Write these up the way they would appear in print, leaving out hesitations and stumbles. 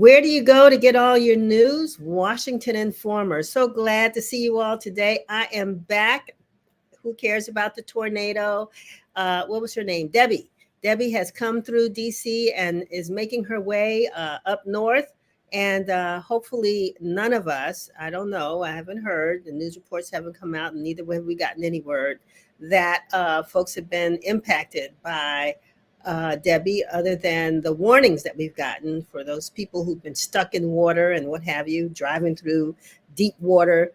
Where do you go to get all your news? Washington Informer. So glad to see you all today. I am back. Who cares about the tornado? What was her name? Debbie. Debbie has come through DC and is making her way up north. And hopefully none of us, I don't know, I haven't heard, the news reports haven't come out, and neither have we gotten any word that folks have been impacted by Debbie, other than the warnings that we've gotten for those people who've been stuck in water and what have you, driving through deep water,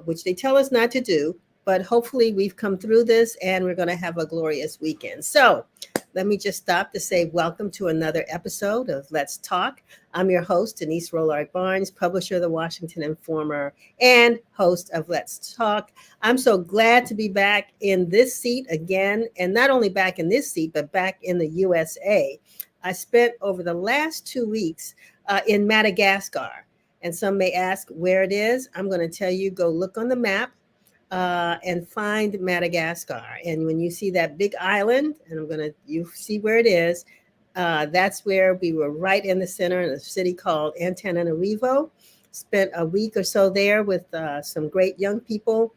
which they tell us not to do. But hopefully we've come through this and we're going to have a glorious weekend. So let me just stop to say welcome to another episode of Let's Talk. I'm your host, Denise Rolark Barnes, publisher of the Washington Informer and host of Let's Talk. I'm so glad to be back in this seat again, and not only back in this seat, but back in the USA. I spent over the last 2 weeks in Madagascar, and some may ask where it is. I'm going to tell you, go look on the map. And find Madagascar. And when you see that big island, and you see where it is, that's where we were, right in the center in a city called Antananarivo. Spent a week or so there with some great young people.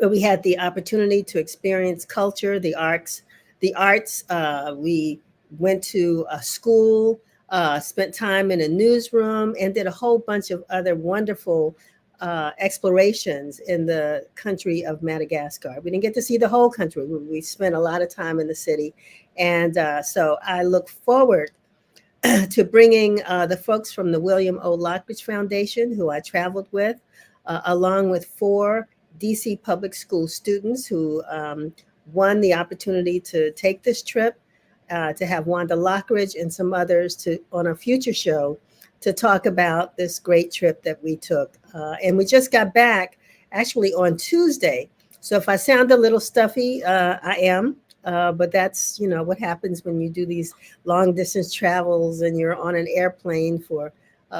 We had the opportunity to experience culture, the arts. We went to a school, spent time in a newsroom, and did a whole bunch of other wonderful explorations in the country of Madagascar. We didn't get to see the whole country. We spent a lot of time in the city. And so I look forward to bringing the folks from the William O. Lockridge Foundation, who I traveled with, along with 4 DC public school students who won the opportunity to take this trip, to have Wanda Lockridge and some others on a future show to talk about this great trip that we took. And we just got back actually on Tuesday. So if I sound a little stuffy, I am, but that's, what happens when you do these long distance travels and you're on an airplane for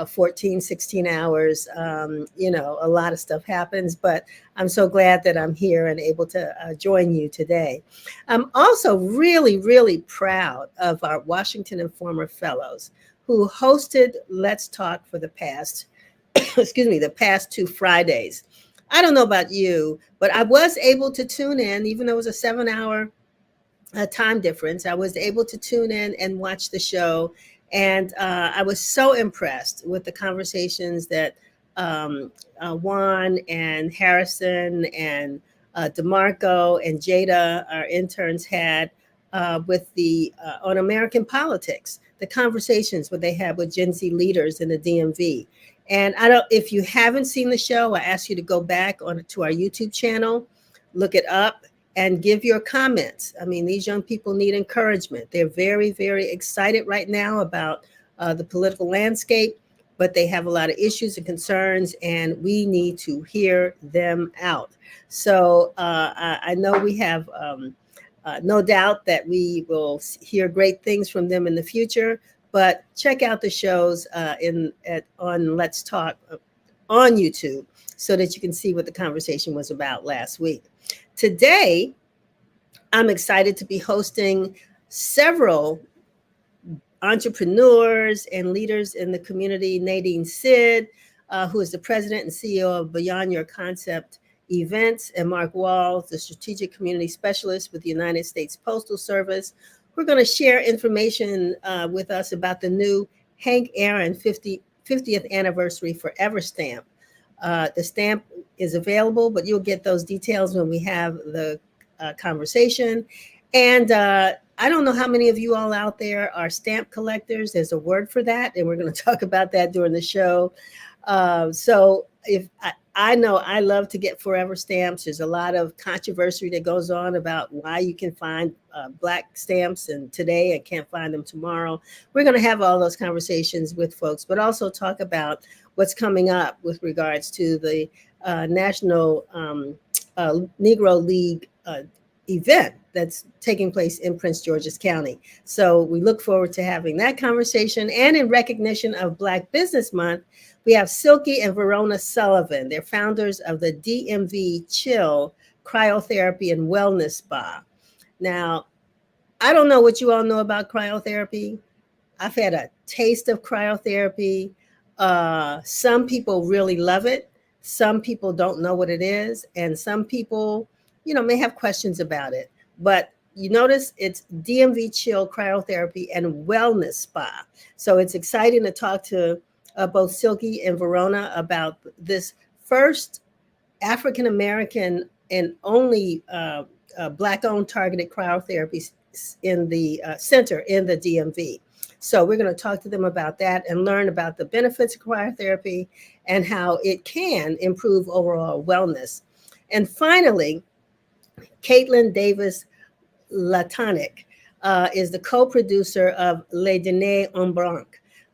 14, 16 hours. A lot of stuff happens, but I'm so glad that I'm here and able to join you today. I'm also really, really proud of our Washington Informer fellows who hosted Let's Talk for the past, the past 2 Fridays. I don't know about you, but I was able to tune in, even though it was a 7-hour time difference. I was able to tune in and watch the show. And I was so impressed with the conversations that Juan and Harrison and DeMarco and Jada, our interns, had with on American politics, the conversations what they had with Gen Z leaders in the DMV. And if you haven't seen the show, I ask you to go back to our YouTube channel, look it up, and give your comments. I mean, these young people need encouragement. They're very, very excited right now about the political landscape, but they have a lot of issues and concerns, and we need to hear them out. So I know we have no doubt that we will hear great things from them in the future, but check out the shows on Let's Talk on YouTube so that you can see what the conversation was about last week. Today, I'm excited to be hosting several entrepreneurs and leaders in the community. Nadine Sid, who is the president and CEO of Beyond Your Concept Events, and Mark Wahl, the strategic community specialist with the United States Postal Service. We're going to share information with us about the new Hank Aaron 50th anniversary Forever stamp. The stamp is available, but you'll get those details when we have the conversation. And I don't know how many of you all out there are stamp collectors. There's a word for that, and we're going to talk about that during the show. So if I know I love to get forever stamps. There's a lot of controversy that goes on about why you can find Black stamps and today and can't find them tomorrow. We're going to have all those conversations with folks, but also talk about what's coming up with regards to the National Negro League event that's taking place in Prince George's County. So we look forward to having that conversation. And in recognition of Black Business Month, we have Silky and Verona Sullivan. They're founders of the DMV Chill Cryotherapy and Wellness Spa. Now, I don't know what you all know about cryotherapy. I've had a taste of cryotherapy. Some people really love it. Some people don't know what it is. And some people, may have questions about it. But you notice it's DMV Chill Cryotherapy and Wellness Spa. So it's exciting to talk to both Silky and Verona about this first African-American and only Black-owned targeted cryotherapy in the center in the DMV. So we're going to talk to them about that and learn about the benefits of cryotherapy and how it can improve overall wellness. And finally, Kaitlin Davis Laconic is the co-producer of Les Dîners en Blanc,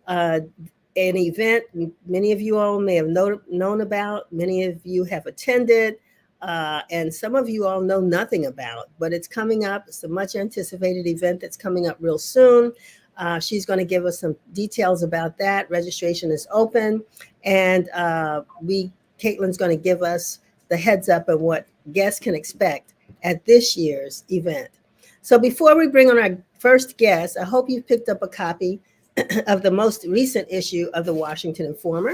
an event many of you all may have known about, many of you have attended, and some of you all know nothing about, but it's coming up. It's a much anticipated event that's coming up real soon. She's going to give us some details about that. Registration is open, and Kaitlin's going to give us the heads up on what guests can expect at this year's event. So before we bring on our first guest, I hope you've picked up a copy of the most recent issue of the Washington Informer.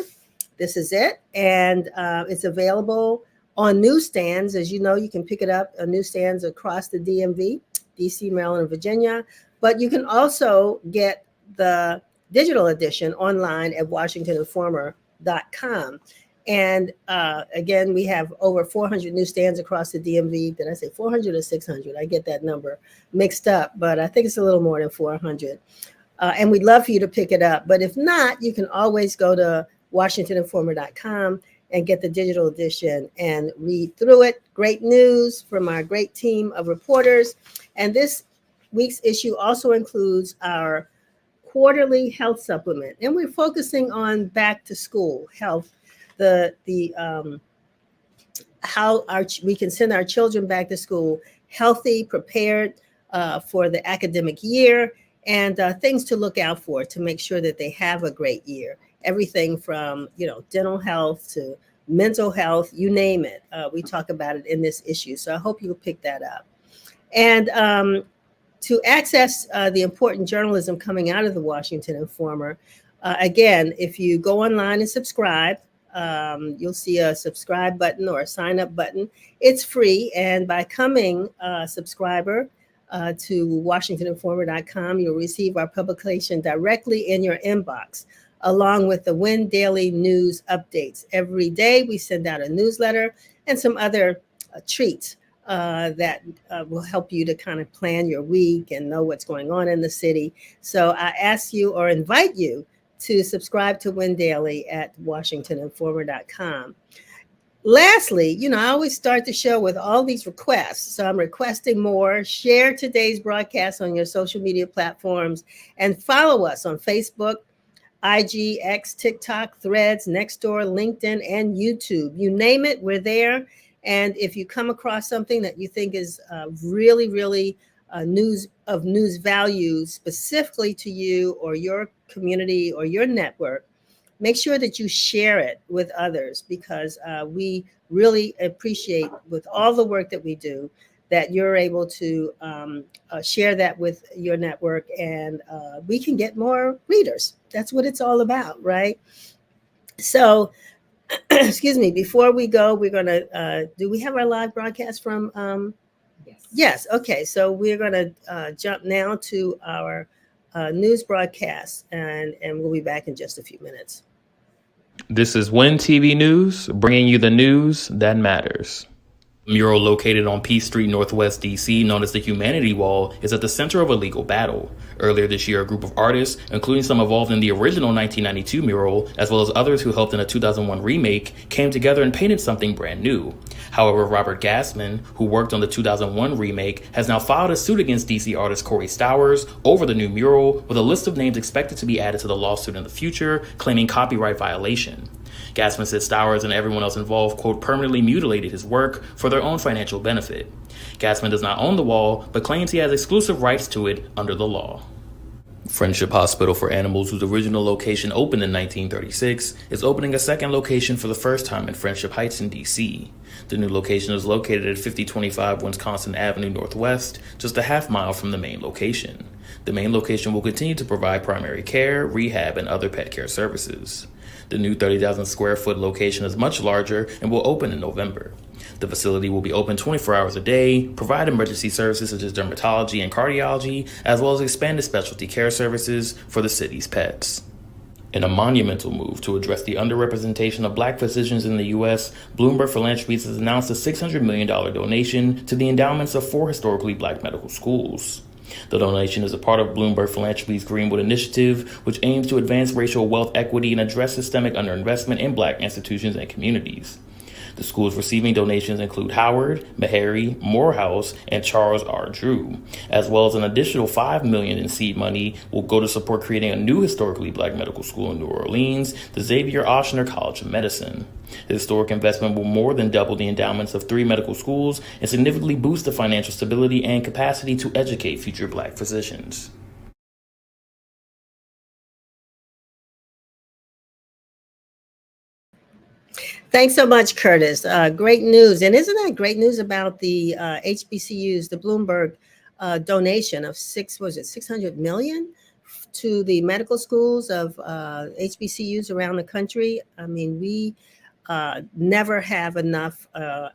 This is it, and it's available on newsstands. As you know, you can pick it up on newsstands across the DMV, DC, Maryland, and Virginia. But you can also get the digital edition online at WashingtonInformer.com. And again, we have over 400 newsstands across the DMV. Did I say 400 or 600? I get that number mixed up, but I think it's a little more than 400. And we'd love for you to pick it up. But if not, you can always go to WashingtonInformer.com and get the digital edition and read through it. Great news from our great team of reporters. And this week's issue also includes our quarterly health supplement. And we're focusing on back to school health, how we can send our children back to school healthy, prepared for the academic year, and things to look out for to make sure that they have a great year. Everything from dental health to mental health, you name it. We talk about it in this issue. So I hope you'll pick that up. And to access the important journalism coming out of the Washington Informer, again, if you go online and subscribe, you'll see a subscribe button or a sign up button. It's free. And by coming a subscriber to WashingtonInformer.com, you'll receive our publication directly in your inbox, along with the Win Daily News updates. Every day we send out a newsletter and some other treats that will help you to kind of plan your week and know what's going on in the city. So I ask you or invite you to subscribe to Win Daily at WashingtonInformer.com. Lastly, I always start the show with all these requests. So I'm requesting more. Share today's broadcast on your social media platforms and follow us on Facebook, IG, X, TikTok, Threads, Nextdoor, LinkedIn, and YouTube. You name it, we're there. And if you come across something that you think is really, really news value specifically to you or your community or your network, make sure that you share it with others, because we really appreciate, with all the work that we do, that you're able to share that with your network, and we can get more readers. That's what it's all about, right? So, excuse me, before we go, we're going to, do we have our live broadcast from? Yes. Okay. So we're going to jump now to our news broadcast, and we'll be back in just a few minutes. This is Win TV News, bringing you the news that matters. The mural located on P Street, Northwest DC, known as the Humanity Wall, is at the center of a legal battle. Earlier this year, a group of artists, including some involved in the original 1992 mural, as well as others who helped in a 2001 remake, came together and painted something brand new. However, Robert Gassman, who worked on the 2001 remake, has now filed a suit against DC artist Corey Stowers over the new mural, with a list of names expected to be added to the lawsuit in the future, claiming copyright violation. Gassman said Stowers and everyone else involved, quote, permanently mutilated his work for their own financial benefit. Gassman does not own the wall, but claims he has exclusive rights to it under the law. Friendship Hospital for Animals, whose original location opened in 1936, is opening a second location for the first time in Friendship Heights in DC. The new location is located at 5025 Wisconsin Avenue Northwest, just a half mile from the main location. The main location will continue to provide primary care, rehab, and other pet care services. The new 30,000 square foot location is much larger and will open in November. The facility will be open 24 hours a day, provide emergency services such as dermatology and cardiology, as well as expanded specialty care services for the city's pets. In a monumental move to address the underrepresentation of black physicians in the U.S., Bloomberg Philanthropies has announced a $600 million donation to the endowments of 4 historically black medical schools. The donation is a part of Bloomberg Philanthropies' Greenwood Initiative, which aims to advance racial wealth equity and address systemic underinvestment in black institutions and communities. The schools receiving donations include Howard, Meharry, Morehouse, and Charles R. Drew, as well as an additional $5 million in seed money will go to support creating a new historically black medical school in New Orleans, the Xavier Ochsner College of Medicine. The historic investment will more than double the endowments of 3 medical schools and significantly boost the financial stability and capacity to educate future black physicians. Thanks so much, Curtis. Great news. And isn't that great news about the HBCUs, the Bloomberg donation of 600 million to the medical schools of HBCUs around the country? I mean, we never have enough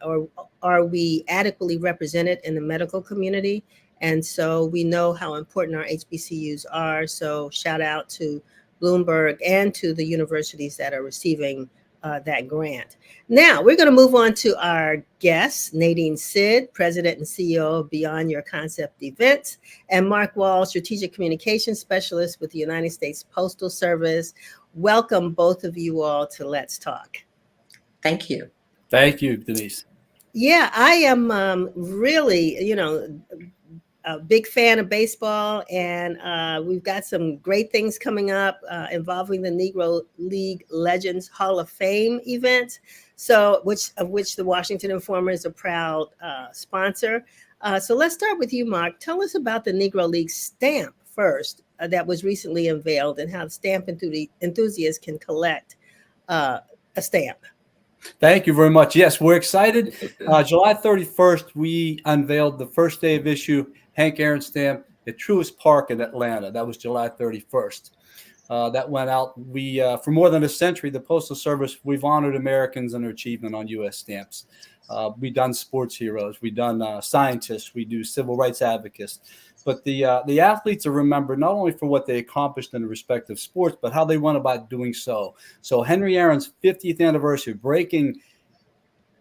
or are we adequately represented in the medical community? And so we know how important our HBCUs are. So shout out to Bloomberg and to the universities that are receiving that grant. Now we're going to move on to our guests, Nadine Sid, President and CEO of Beyond Your Concept Events, and Mark Wahl, Strategic Communications Specialist with the United States Postal Service. Welcome both of you all to Let's Talk. Thank you. Thank you, Denise. Yeah, I am really, a big fan of baseball, and we've got some great things coming up involving the Negro League Legends Hall of Fame event, which the Washington Informer is a proud sponsor. So let's start with you, Mark. Tell us about the Negro League stamp first that was recently unveiled and how the stamp enthusiasts can collect a stamp. Thank you very much. Yes, we're excited. July 31st, we unveiled the first day of issue Hank Aaron stamp at Truist Park in Atlanta. That was July 31st. That went out. We, for more than a century, the Postal Service, we've honored Americans and their achievement on U.S. stamps. We've done sports heroes. We've done scientists. We do civil rights advocates. But the athletes are remembered not only for what they accomplished in the respective sports, but how they went about doing so. So Henry Aaron's 50th anniversary, breaking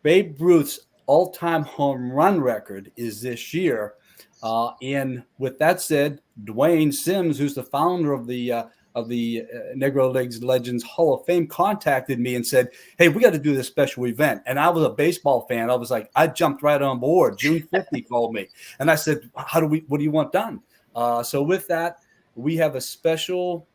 Babe Ruth's all-time home run record, is this year. And with that said, Dwayne Sims, who's the founder of the Negro League Legends Hall of Fame, contacted me and said, "Hey, we got to do this special event." And I was a baseball fan. I was like, I jumped right on board. June 5th, he called me. And I said, what do you want done? So with that, we have a special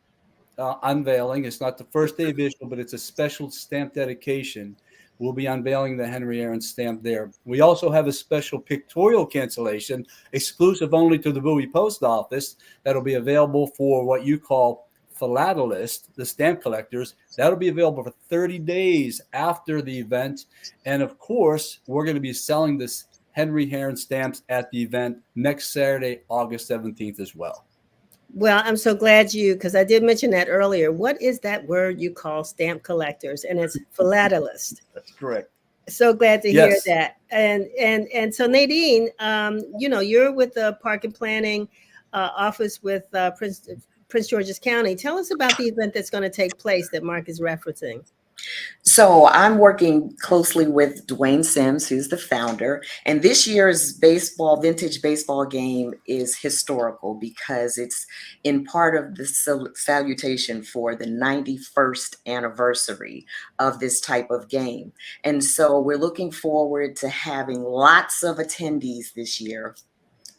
unveiling. It's not the first day of issue, but it's a special stamp dedication. We'll be unveiling the Henry Aaron stamp there. We also have a special pictorial cancellation exclusive only to the Bowie Post Office that'll be available for what you call philatelists, the stamp collectors. That'll be available for 30 days after the event. And of course, we're going to be selling this Henry Aaron stamps at the event next Saturday, August 17th as well. Well, I'm so glad because I did mention that earlier. What is that word you call stamp collectors? And it's philatelist. That's correct. So glad to hear that. And so Nadine, you're with the Park and Planning Office with Prince George's County. Tell us about the event that's going to take place that Mark is referencing. So I'm working closely with Dwayne Sims, who's the founder. And this year's vintage baseball game is historical because it's in part of the salutation for the 91st anniversary of this type of game. And so we're looking forward to having lots of attendees this year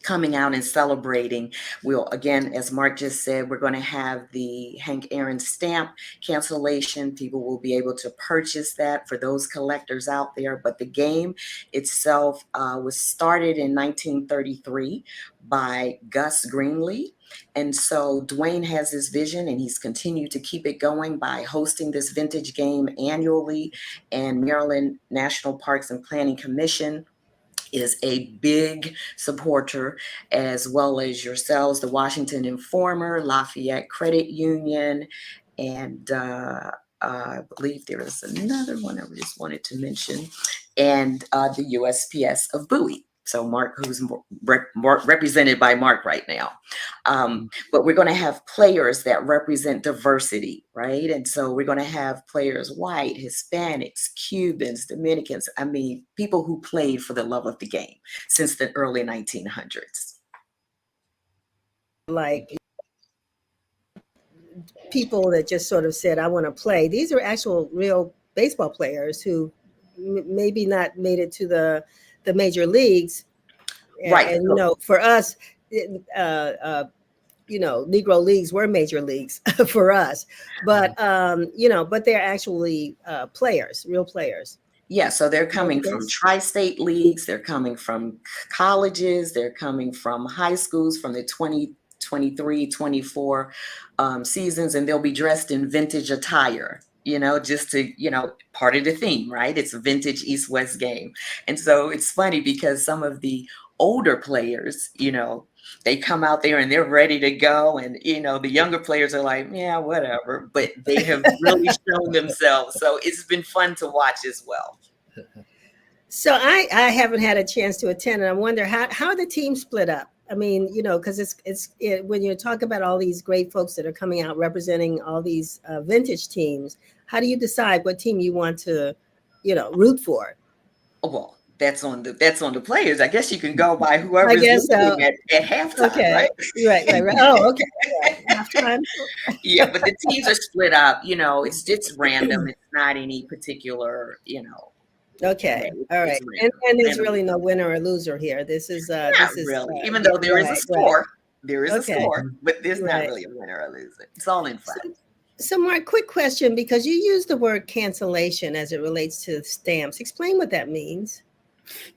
coming out and celebrating. We'll, again, as Mark just said, we're going to have the Hank Aaron stamp cancellation. People will be able to purchase that for those collectors out there. But the game itself was started in 1933 by Gus Greenlee. And so Dwayne has this vision, and he's continued to keep it going by hosting this vintage game annually. And Maryland National Parks and Planning Commission is a big supporter, as well as yourselves, the Washington Informer, Lafayette Credit Union, and I believe there is another one I just wanted to mention, and the USPS of Bowie. So Mark, who's represented by Mark right now. But we're going to have players that represent diversity, right? And so we're going to have players, white, Hispanics, Cubans, Dominicans. I mean, people who played for the love of the game since the early 1900s. Like people that just sort of said, I want to play. These are actual real baseball players who maybe not made it to the major leagues. Right. And, you know, for us, you know, Negro leagues were major leagues for us, but, you know, but they're actually players, real players. Yeah, so they're coming from tri-state leagues, they're coming from colleges, they're coming from high schools, from the 2023, 24 seasons, and they'll be dressed in vintage attire, you know, just to, you know, part of the theme, right? It's a vintage East-West game. And so it's funny because some of the older players, you know, they come out there and they're ready to go. And, you know, the younger players are like, yeah, whatever. But they have really shown themselves. So it's been fun to watch as well. So I haven't had a chance to attend, and I wonder how the team split up. I mean, you know, because when you talk about all these great folks that are coming out representing all these vintage teams, how do you decide what team you want to, you know, root for? Oh, well, that's on the players. I guess you can go by whoever's losing at halftime, okay. right? Right. Oh, okay. Yeah. Halftime. Yeah, but the teams are split up. You know, it's random. It's not any particular, you know. Okay. All right. And there's really no winner or loser here. This is really, even though there is a score, there is a score, but there's not really a winner or loser. It's all in fun. So Mark, quick question, because you use the word cancellation as it relates to stamps. Explain what that means.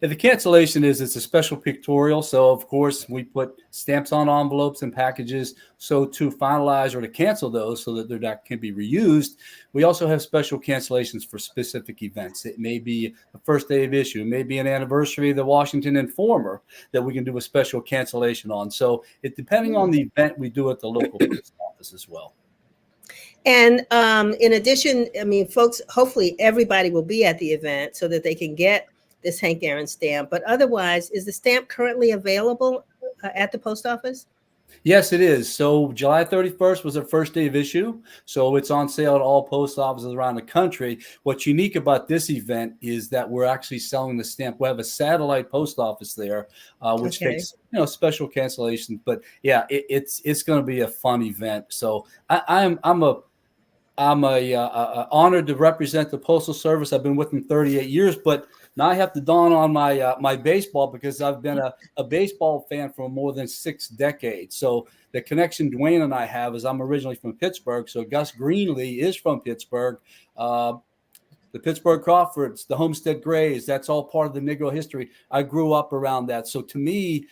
Yeah, the cancellation it's a special pictorial. So, of course, we put stamps on envelopes and packages. So to finalize or to cancel those so that they're not can be reused, we also have special cancellations for specific events. It may be the first day of issue. It may be an anniversary of the Washington Informer that we can do a special cancellation on. So depending on the event, we do at the local post office as well. And in addition, I mean, folks, hopefully everybody will be at the event so that they can get this Hank Aaron stamp. But otherwise, is the stamp currently available at the post office? Yes, it is. So July 31st was our first day of issue. So it's on sale at all post offices around the country. What's unique about this event is that we're actually selling the stamp. We have a satellite post office there, which takes, you know, special cancellations. But yeah, it's going to be a fun event. So I'm honored to represent the Postal Service. I've been with them 38 years, but now I have to dawn on my baseball, because I've been a baseball fan for more than 6 decades. So the connection Dwayne and I have is I'm originally from Pittsburgh. So Gus Greenlee is from Pittsburgh. The Pittsburgh Crawfords, the Homestead Grays, that's all part of the Negro history. I grew up around that. So to me,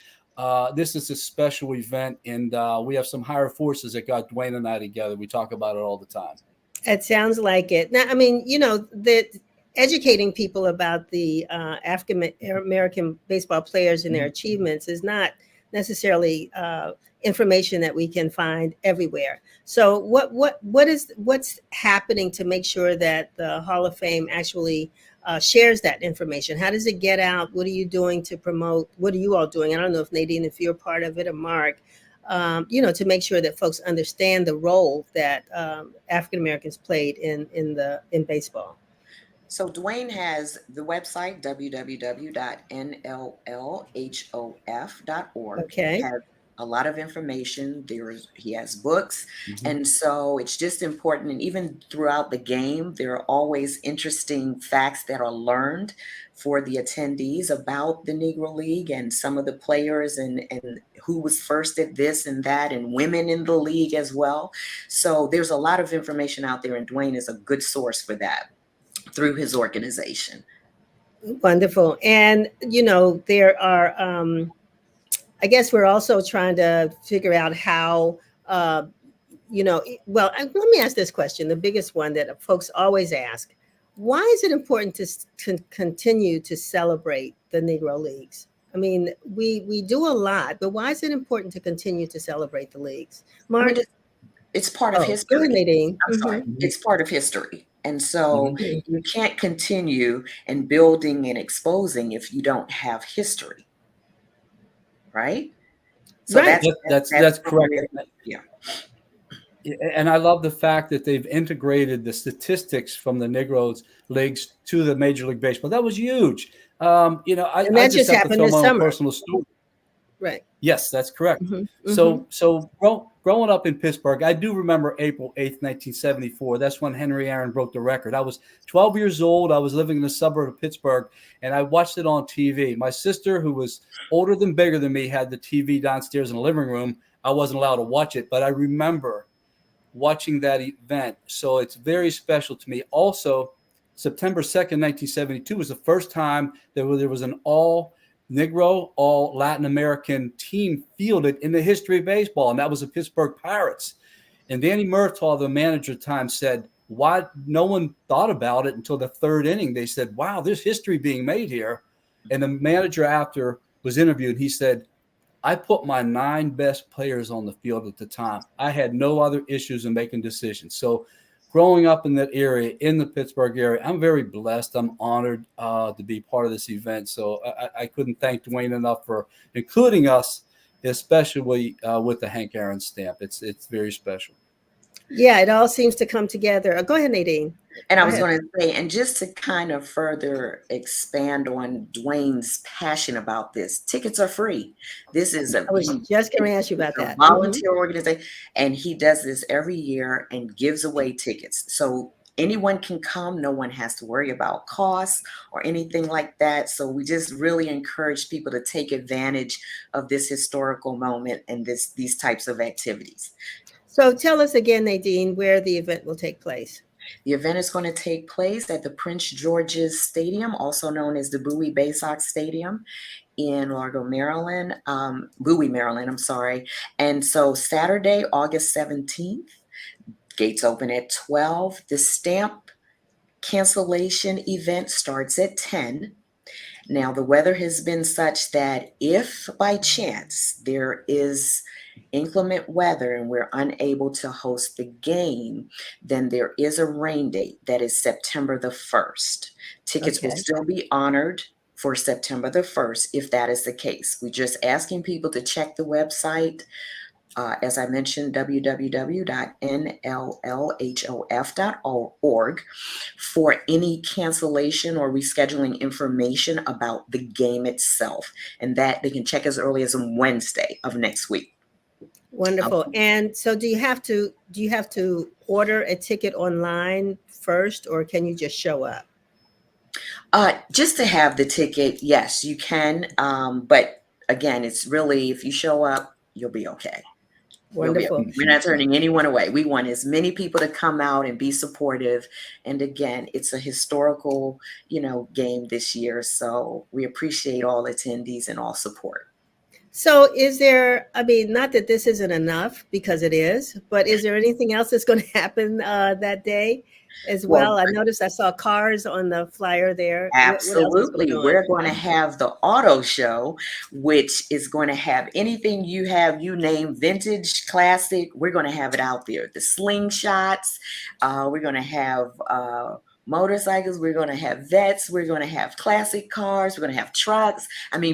this is a special event, and we have some higher forces that got Dwayne and I together. We talk about it all the time. It sounds like it. Now, I mean, you know, that educating people about the African American baseball players and their achievements is not necessarily information that we can find everywhere. So what's happening to make sure that the Hall of Fame actually shares that information? How does it get out? What are you doing to promote? What are you all doing? I don't know if Nadine, if you're part of it, or Mark, you know, to make sure that folks understand the role that African Americans played in baseball. So Dwayne has the website, www.nllhof.org. Okay. a lot of information. He has books. And so it's just important. And even throughout the game, there are always interesting facts that are learned for the attendees about the Negro League and some of the players and who was first at this and that, and women in the league as well. So there's a lot of information out there, and Dwayne is a good source for that through his organization. Wonderful. And, there are, I guess we're also trying to figure out how, well, let me ask this question, the biggest one that folks always ask. Why is it important to continue to celebrate the Negro Leagues? I mean, we do a lot, but why is it important to continue to celebrate the leagues? Mark? It's part of history. Go ahead, Nadine. I'm sorry. It's part of history. And so you can't continue and building and exposing if you don't have history. Right? So right. That's correct. Yeah. And I love the fact that they've integrated the statistics from the Negro Leagues to the Major League Baseball. That was huge. I just have to tell my own personal story. Right. Yes, that's correct. So growing up in Pittsburgh, I do remember April 8th, 1974. That's when Henry Aaron broke the record. I was 12 years old. I was living in the suburb of Pittsburgh, and I watched it on TV. My sister, who was older than bigger than me, had the TV downstairs in the living room. I wasn't allowed to watch it, but I remember watching that event. So it's very special to me. Also, September 2nd, 1972 was the first time that there was an all Negro, all Latin American team fielded in the history of baseball, and that was the Pittsburgh Pirates. And Danny Murtaugh, the manager at the time, said, why no one thought about it until the third inning? They said, wow, there's history being made here. And the manager after was interviewed. He said, I put my 9 best players on the field at the time. I had no other issues in making decisions. So growing up in that area, in the Pittsburgh area, I'm very blessed. I'm honored to be part of this event. So I couldn't thank Dwayne enough for including us, especially with the Hank Aaron stamp. It's very special. Yeah, it all seems to come together. Go ahead, Nadine. And I was going to say, and just to kind of further expand on Dwayne's passion about this, tickets are free. This is I was just going to ask you about that. Volunteer organization, and he does this every year and gives away tickets. So anyone can come. No one has to worry about costs or anything like that. So we just really encourage people to take advantage of this historical moment and these types of activities. So tell us again, Nadine, where the event will take place. The event is going to take place at the Prince George's Stadium, also known as the Bowie Bay Sox Stadium in Largo, Maryland, Bowie, Maryland, I'm sorry. And so Saturday, August 17th, gates open at 12. The stamp cancellation event starts at 10. Now, the weather has been such that if by chance there is inclement weather and we're unable to host the game, then there is a rain date that is September the 1st. Tickets will still be honored for September the 1st if that is the case. We're just asking people to check the website. As I mentioned, www.nllhof.org for any cancellation or rescheduling information about the game itself. And that they can check as early as Wednesday of next week. Wonderful. And so do you have to order a ticket online first, or can you just show up? Just to have the ticket, yes, you can. But again, it's really, if you show up, you'll be okay. Wonderful. We're not turning anyone away. We want as many people to come out and be supportive. And again, it's a historical, game this year. So we appreciate all attendees and all support. So is there, not that this isn't enough, because it is, but is there anything else that's going to happen that day as well? I noticed I saw cars on the flyer there. Absolutely. We're going to have the auto show, which is going to have anything you name, vintage, classic. We're going to have it out there. The slingshots. We're going to have motorcycles, we're going to have vets, we're going to have classic cars, we're going to have trucks.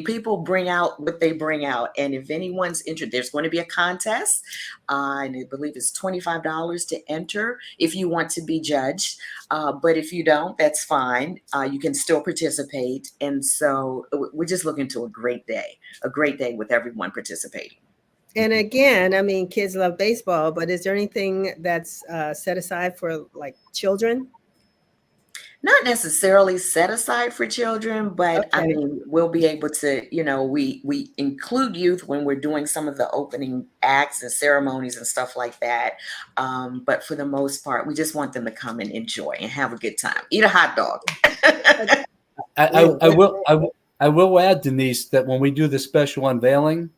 People bring out what they bring out. And if anyone's interested, there's going to be a contest. And I believe it's $25 to enter if you want to be judged. But if you don't, that's fine. You can still participate. And so we're just looking to a great day with everyone participating. And again, I mean, kids love baseball, but is there anything that's set aside for like children? Not necessarily set aside for children, but I Okay. mean, we'll be able to, we include youth when we're doing some of the opening acts and ceremonies and stuff like that. But for the most part, we just want them to come and enjoy and have a good time. Eat a hot dog. I will add, Denise, that when we do the special unveiling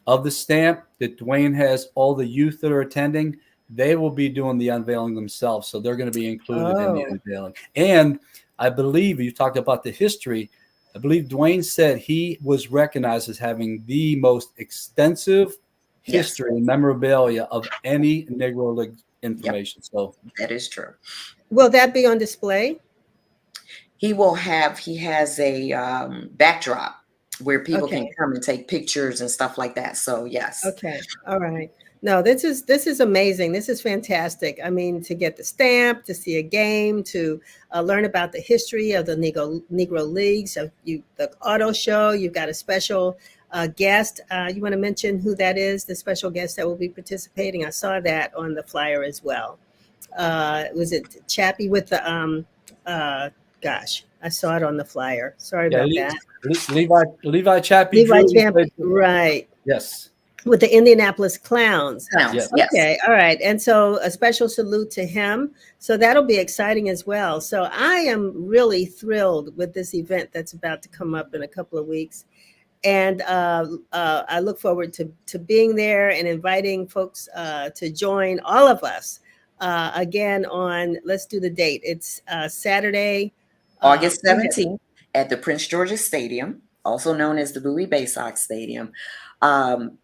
of the stamp, that Dwayne has all the youth that are attending, they will be doing the unveiling themselves. So they're going to be included in the unveiling. And I believe you talked about the history. I believe Dwayne said he was recognized as having the most extensive history and memorabilia of any Negro League information. Yep. So that is true. Will that be on display? He has a backdrop where people can come and take pictures and stuff like that. So yes. Okay. All right. No, this is amazing. This is fantastic. I mean, to get the stamp, to see a game, to learn about the history of the Negro Leagues, the auto show. You've got a special guest. You want to mention who that is? The special guest that will be participating. I saw that on the flyer as well. Was it Chappie with the gosh, I saw it on the flyer. Sorry about that. Levi Chappie. Right. Yes. With the Indianapolis Clowns. Yes. Okay. All right. And so a special salute to him. So that'll be exciting as well. So I am really thrilled with this event that's about to come up in a couple of weeks. And I look forward to being there and inviting folks to join all of us again on, let's do the date. It's Saturday, August 17th at the Prince George's Stadium, also known as the Bowie Bay Sox Stadium.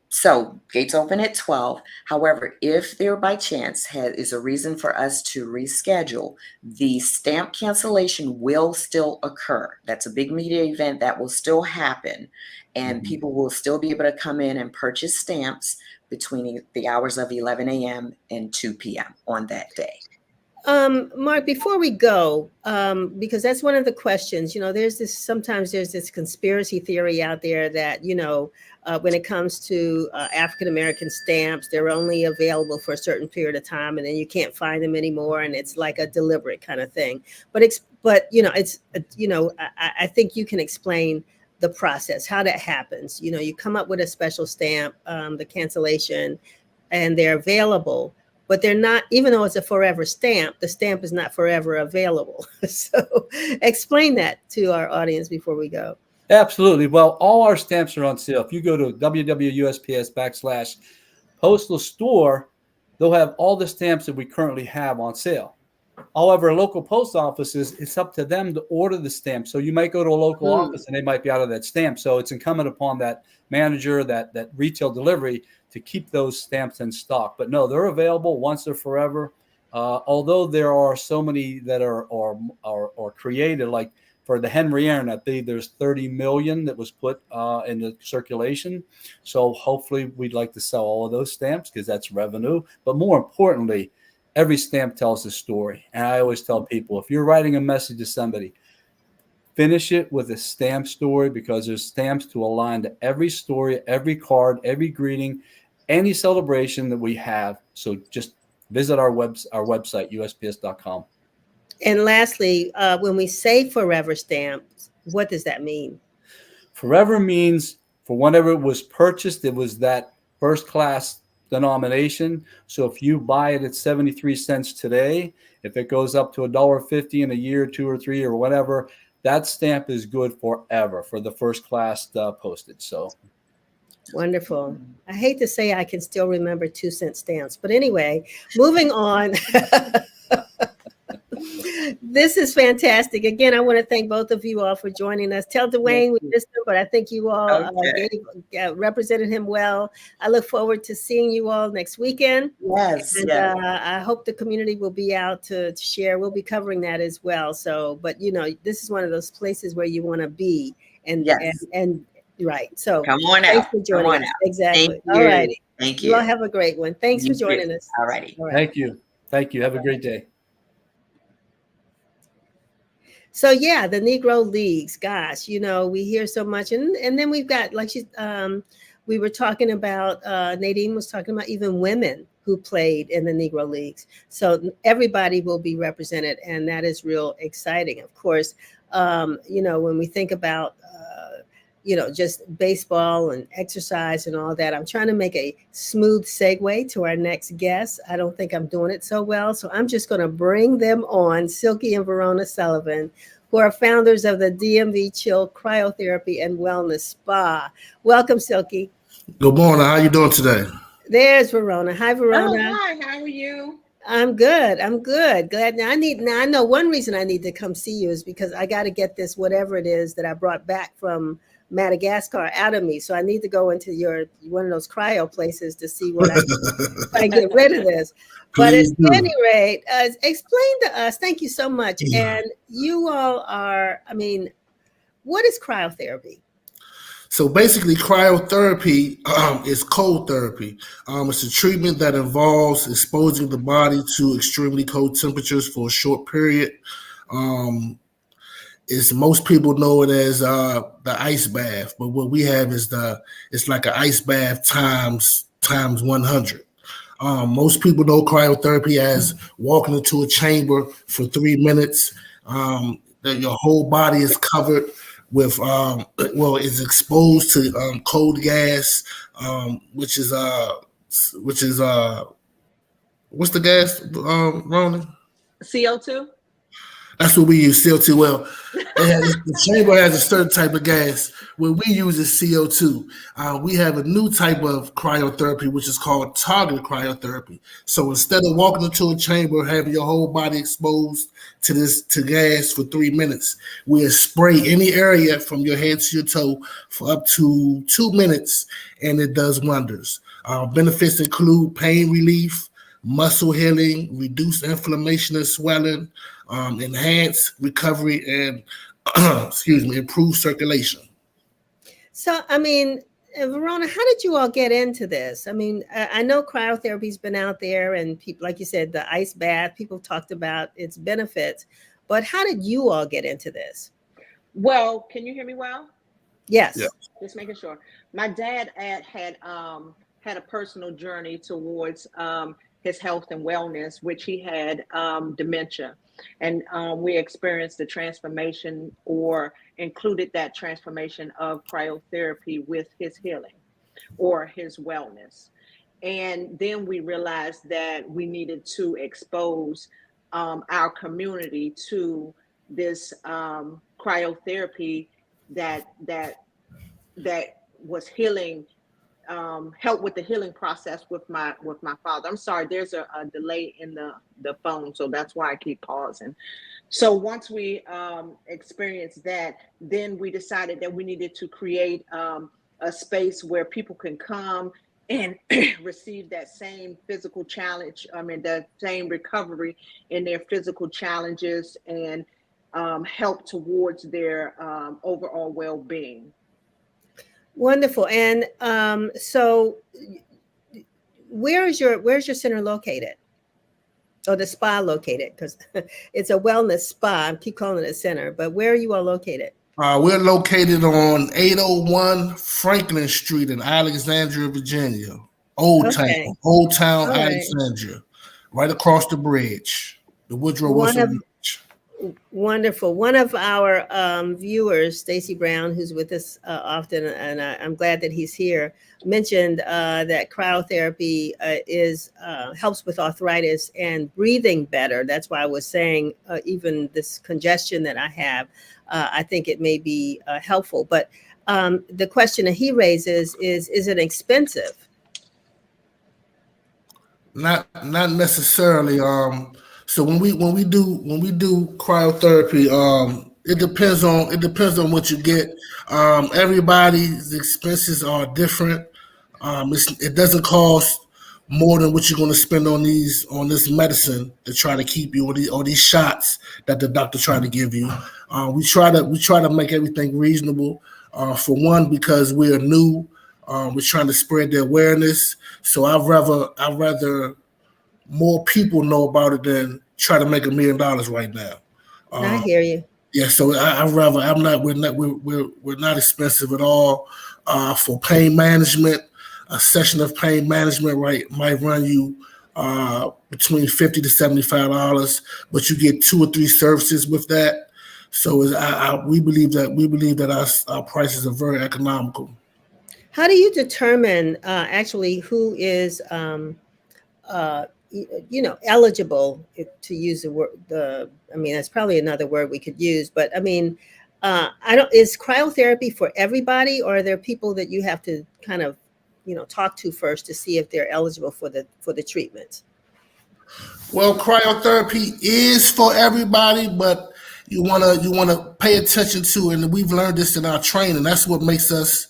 So gates open at 12. However, if there by chance is a reason for us to reschedule, the stamp cancellation will still occur. That's a big media event that will still happen. And people will still be able to come in and purchase stamps between the hours of 11 a.m. and 2 p.m. on that day. Mark, before we go, because that's one of the questions, sometimes there's this conspiracy theory out there that, when it comes to African-American stamps, they're only available for a certain period of time and then you can't find them anymore. And it's like a deliberate kind of thing. But I think you can explain the process, how that happens. You come up with a special stamp, the cancellation, and they're available. But they're not, even though it's a forever stamp, the stamp is not forever available. So explain that to our audience before we go. Absolutely. Well, all our stamps are on sale. If you go to www.usps.com/postal store, they'll have all the stamps that we currently have on sale. However, local post offices, it's up to them to order the stamp. So you might go to a local office and they might be out of that stamp. So it's incumbent upon that manager, that retail delivery, to keep those stamps in stock. But no, they're available once they're forever. Although there are so many that are created, like for the Henry Aaron, I believe there's 30 million that was put into circulation. So hopefully we'd like to sell all of those stamps because that's revenue. But more importantly, every stamp tells a story. And I always tell people, if you're writing a message to somebody, finish it with a stamp story, because there's stamps to align to every story, every card, every greeting, any celebration that we have. So just visit our website, USPS.com. And lastly, when we say forever stamps, what does that mean? Forever means for whenever it was purchased, it was that first class denomination. So if you buy it at 73 cents today, if it goes up to $1.50 in a year, 2 or 3 or whatever, that stamp is good forever for the first class postage. So wonderful. I hate to say I can still remember 2-cent stamps, but anyway, moving on. This is fantastic. Again, I want to thank both of you all for joining us. Tell Dwayne we missed him, but I think you all represented him well. I look forward to seeing you all next weekend. Yes. And I hope the community will be out to share. We'll be covering that as well. So, but this is one of those places where you want to be. And right. So come on thanks out. for joining us. Exactly. All righty. Thank you. You all have a great one. Thanks for joining us. All righty. Thank you. Thank you. Have a great day. So yeah, the Negro Leagues, gosh, we hear so much. And then we've got, like we were talking about, Nadine was talking about even women who played in the Negro Leagues. So everybody will be represented, and that is real exciting. Of course, when we think about, just baseball and exercise and all that, I'm trying to make a smooth segue to our next guest. I don't think I'm doing it so well. So I'm just going to bring them on, Silky and Verona Sullivan, who are founders of the DMV Chill Cryotherapy and Wellness Spa. Welcome, Silky. Good morning. How you doing today? There's Verona. Hi, Verona. Oh, hi. How are you? I'm good. Glad. Now I know one reason I need to come see you is because I got to get this, whatever it is that I brought back from Madagascar, out of me. So I need to go into one of those cryo places to see what I get rid of this. But at any rate, explain to us. Thank you so much. And you all are, what is cryotherapy? So basically, cryotherapy is cold therapy. It's a treatment that involves exposing the body to extremely cold temperatures for a short period. Most people know it as the ice bath, but what we have is it's like an ice bath times 100. Most people know cryotherapy as walking into a chamber for 3 minutes. That your whole body is covered with is exposed to cold gas, which is what's the gas, Ronan? CO2. That's what we use, CO2. Well, the chamber has a certain type of gas. What we use is CO2. We have a new type of cryotherapy, which is called targeted cryotherapy. So instead of walking into a chamber, having your whole body exposed to gas for 3 minutes, we'll spray any area from your head to your toe for up to 2 minutes, and it does wonders. Benefits include pain relief, muscle healing, reduce inflammation and swelling, enhance recovery, and improve circulation. So, Verona, how did you all get into this? I know cryotherapy's been out there, and people, like you said, the ice bath, people talked about its benefits, but how did you all get into this? Well, can you hear me well? Yes. Yeah. Just making sure. My dad had a personal journey towards his health and wellness, which he had dementia. And we experienced the transformation, or included that transformation, of cryotherapy with his healing or his wellness. And then we realized that we needed to expose our community to this cryotherapy that was healing, help with the healing process with my father. I'm sorry, there's a delay in the phone, so that's why I keep pausing. So once we experienced that, then we decided that we needed to create a space where people can come and receive that same physical challenge, that same recovery in their physical challenges, and help towards their overall well-being. Wonderful. And so where's your center located? Or the spa located? Because it's a wellness spa. I keep calling it a center, but where are you all located? We're located on 801 Franklin Street in Alexandria, Virginia. Old Town, All Alexandria. Right across the bridge. The Woodrow Wilson Bridge. Wonderful. One of our viewers, Stacy Brown, who's with us often, and I'm glad that he's here, mentioned that cryotherapy helps with arthritis and breathing better. That's why I was saying even this congestion that I have, I think it may be helpful. But the question that he raises is it expensive? Not necessarily. So when we do cryotherapy, it depends on what you get. Everybody's expenses are different. It doesn't cost more than what you're going to spend on this medicine to try to keep you, or these shots that the doctor try to give you. We try to make everything reasonable. For one, because we're new, we're trying to spread the awareness. So I'd rather more people know about it than try to make $1 million right now. I hear you. Yeah, so I rather I'm not we're not expensive at all. For pain management, a session of pain management might run you between $50 to $75, but you get 2 or 3 services with that. So we believe that our prices are very economical. How do you determine actually who is eligible to use the word? I mean, that's probably another word we could use, but I mean, I don't. Is cryotherapy for everybody, or are there people that you have to kind of, talk to first to see if they're eligible for the treatment? Well, cryotherapy is for everybody, but you wanna pay attention to, and we've learned this in our training. That's what makes us.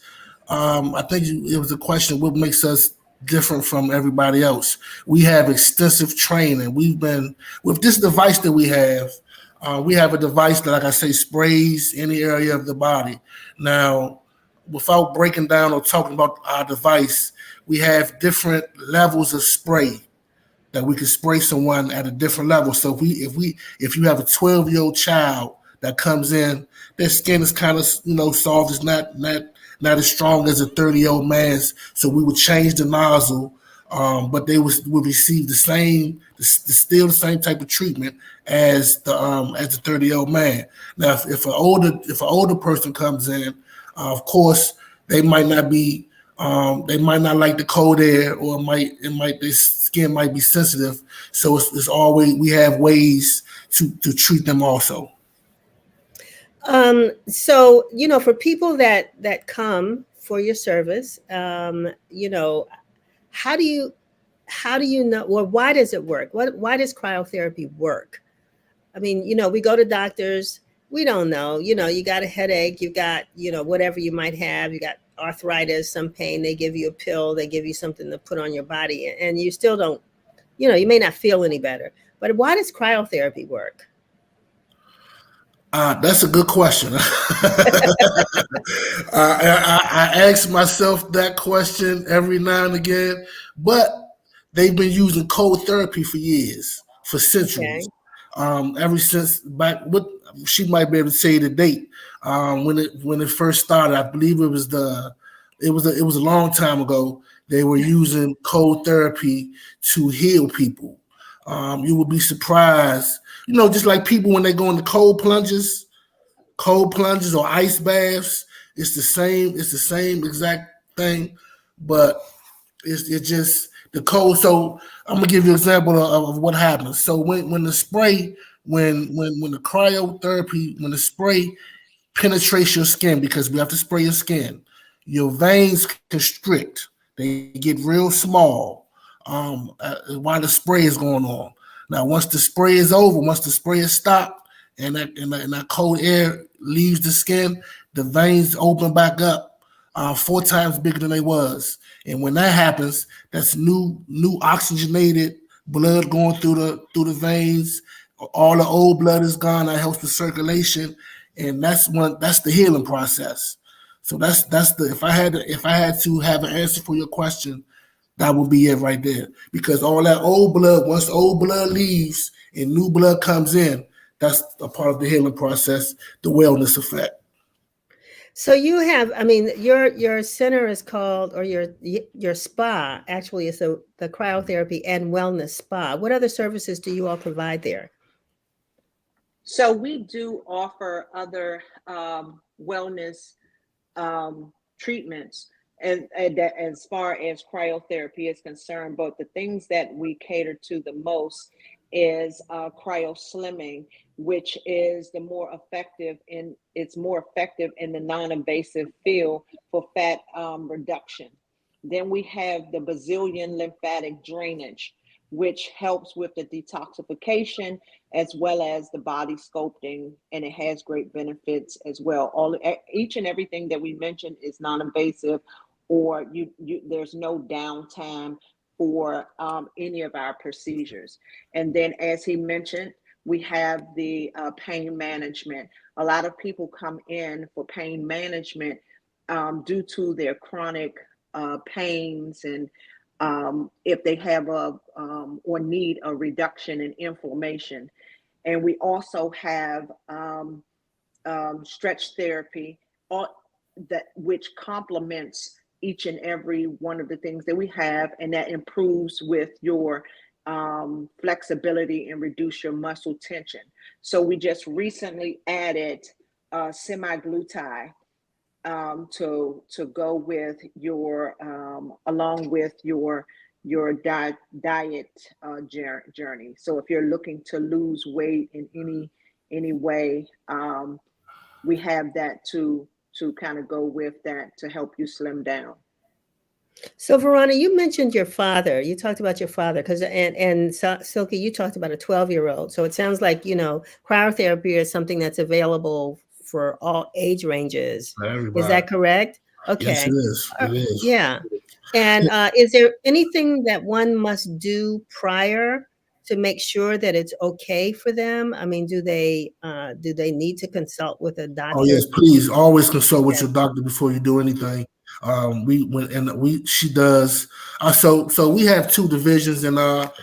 I think it was a question. What makes us different from everybody else? We have extensive training. We've been with this device that we have. We have a device that, like I say, sprays any area of the body. Now, without breaking down or talking about our device, we have different levels of spray that we can spray someone at a different level. So if you have a 12-year-old child that comes in, their skin is kind of soft. It's not as strong as a 30-year-old man's. So we would change the nozzle, but they would receive still the same type of treatment as the 30-year-old man. Now, if an older person comes in, of course they might not be they might not like the cold air, or their skin might be sensitive. So it's always, we have ways to treat them also. So, for people that come for your service, how do you know, or why does it work? Why does cryotherapy work? I mean, we go to doctors, we don't know, you got a headache, you got, whatever you might have, you got arthritis, some pain, they give you a pill, they give you something to put on your body, and you still don't, you may not feel any better. But why does cryotherapy work? That's a good question. I ask myself that question every now and again, but they've been using cold therapy for years, for Okay. centuries. Ever since back, what she might be able to say the date when it first started. I believe it was a long time ago. They were using cold therapy to heal people. You would be surprised, just like people when they go into cold plunges or ice baths. It's the same. It's the same exact thing, but it's just the cold. So I'm gonna give you an example of what happens. So when the spray, when the cryotherapy, when the spray penetrates your skin, because we have to spray your skin, your veins constrict. They get real small while the spray is going on. Now, once the spray is over, once the spray is stopped, and that cold air leaves the skin, the veins open back up 4 times bigger than they was. And when that happens, that's new oxygenated blood going through the veins. All the old blood is gone. That helps with circulation, and that's the healing process. So that's the if I had to have an answer for your question, that would be it right there. Because all that old blood, once old blood leaves and new blood comes in, that's a part of the healing process, the wellness effect. So you have, I mean, your center is called, or your spa actually is the Cryotherapy and Wellness Spa. What other services do you all provide there? So we do offer other wellness treatments, and that, as far as cryotherapy is concerned, but the things that we cater to the most is cryo slimming, which is it's more effective in the non-invasive field for fat reduction. Then we have the Brazilian lymphatic drainage, which helps with the detoxification as well as the body sculpting, and it has great benefits as well. Each and everything that we mentioned is non-invasive, or there's no downtime for any of our procedures. And then, as he mentioned, we have the pain management. A lot of people come in for pain management due to their chronic pains, and if they have or need a reduction in inflammation. And we also have stretch therapy, all that, which complements each and every one of the things that we have, and that improves with your flexibility and reduce your muscle tension. So we just recently added semi-glutide to go with your along with your diet journey. So if you're looking to lose weight in any way, we have that to kind of go with that to help you slim down. So Verona, you mentioned your father. You talked about your father because and Silky, you talked about a 12-year-old. So it sounds like, cryotherapy is something that's available for all age ranges. Everybody. Is that correct? Okay. Yes, it is. It is. Yeah. And is there anything that one must do prior to make sure that it's okay for them? I mean, do they need to consult with a doctor? Oh yes, please always consult with your doctor before you do anything. She does. So we have two divisions in our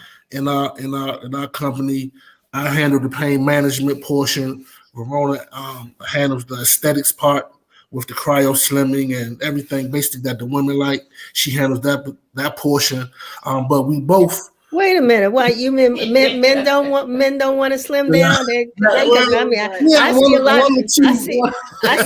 company. I handle the pain management portion. Verona handles the aesthetics part with the cryo slimming and everything basically that the women like. She handles that portion. But we both. Wait a minute. Why you men don't want to slim down? I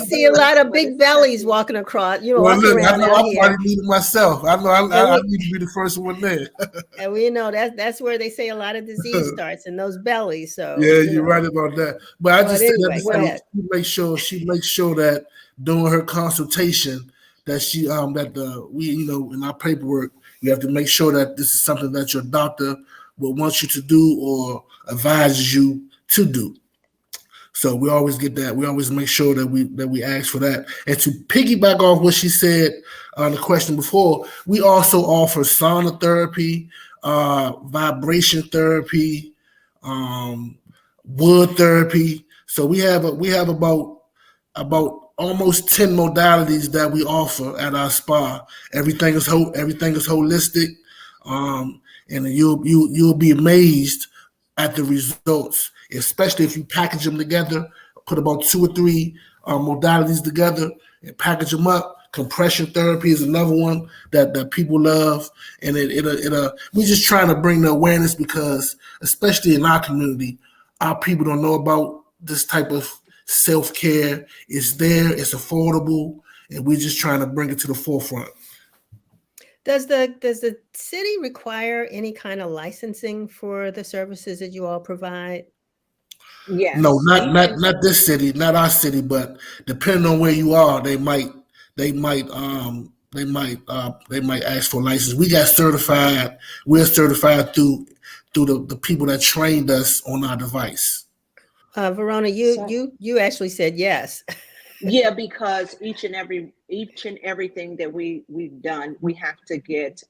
see a lot of big bellies walking across. Walking around out here. I need it myself. I know. I need to be the first one there. And we know that's where they say a lot of disease starts in those bellies. So yeah, you're right about that. But I just say that she makes sure that during her consultation that in our paperwork. You have to make sure that this is something that your doctor will want you to do or advises you to do. So we always get that. We always make sure that we ask for that. And to piggyback off what she said on the question before, we also offer sauna therapy, vibration therapy, wood therapy. So we have about almost 10 modalities that we offer at our spa. Everything is holistic, and you'll be amazed at the results, especially if you package them together. Put about 2 or 3 modalities together and package them up. Compression therapy is another one that people love, and we're just trying to bring the awareness because, especially in our community, our people don't know about this type of self-care. Is there, it's affordable, and we're just trying to bring it to the forefront. Does the city require any kind of licensing for the services that you all provide? Yes. No, not this city, not our city, but depending on where you are, they might ask for a license. We got certified. We're certified through the people that trained us on our device. Verona, you actually said yes. Yeah, because each and everything that we've done, we have to get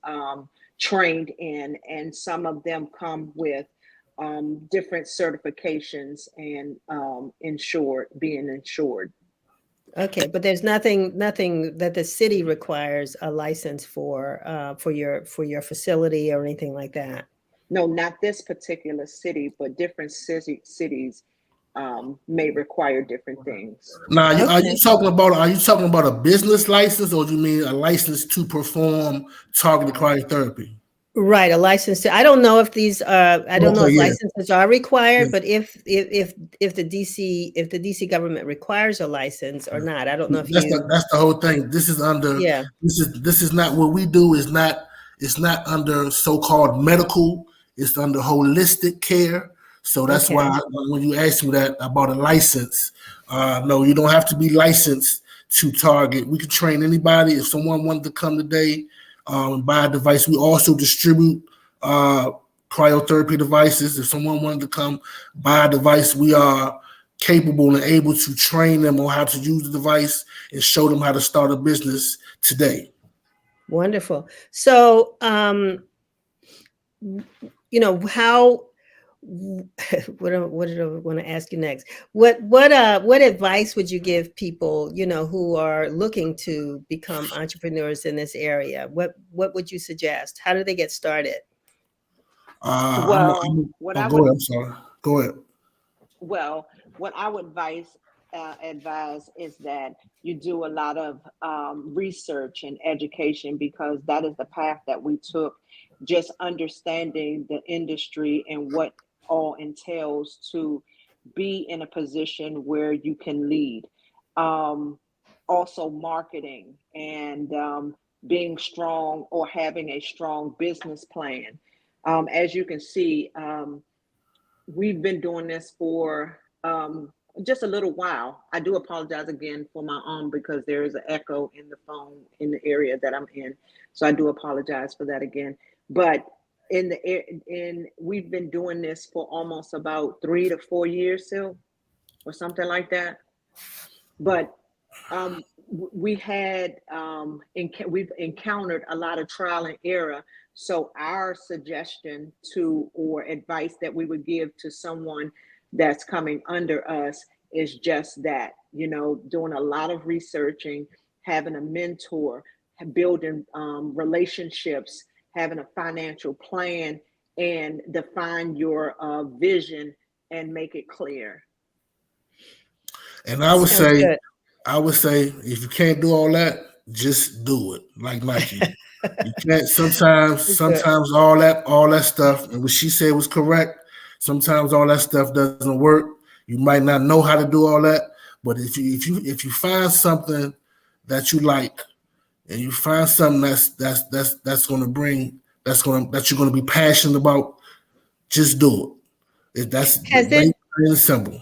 trained in, and some of them come with different certifications and being insured. Okay, but there's nothing that the city requires a license for your facility or anything like that. No, not this particular city, but different cities may require different things. Now, are you talking about a business license, or do you mean a license to perform targeted cryotherapy? Right, a license to. I don't know if these licenses are required, but if the DC government requires a license or not, I don't know if that's the whole thing. This is under. Yeah. This is not what we do. It's not under so-called medical. It's under holistic care. So that's why when you ask me that about a license, no, you don't have to be licensed to target. We can train anybody. If someone wanted to come today and buy a device, we also distribute cryotherapy devices. If someone wanted to come buy a device, we are capable and able to train them on how to use the device and show them how to start a business today. Wonderful. So, how. What did I want to ask you next? What advice would you give people, who are looking to become entrepreneurs in this area? What would you suggest? How do they get started? Go ahead. Well, what I would advise advise is that you do a lot of research and education, because that is the path that we took, just understanding the industry and what all entails to be in a position where you can lead. Also, marketing and being strong, or having a strong business plan. As you can see, we've been doing this for just a little while. I do apologize again for my because there is an echo in the phone in the area that I'm in. So I do apologize for that again. But we've been doing this for almost about 3 to 4 years still, or something like that. But we've encountered a lot of trial and error. So our suggestion or advice that we would give to someone that's coming under us is just that, doing a lot of researching, having a mentor, building relationships, having a financial plan, and define your vision and make it clear. And I would say, if you can't do all that, just do it. Like Nike. You can't sometimes all that stuff, and what she said was correct. Sometimes all that stuff doesn't work. You might not know how to do all that, but if you find something that you like, and you find something that you're gonna be passionate about, just do it. That's plain and simple.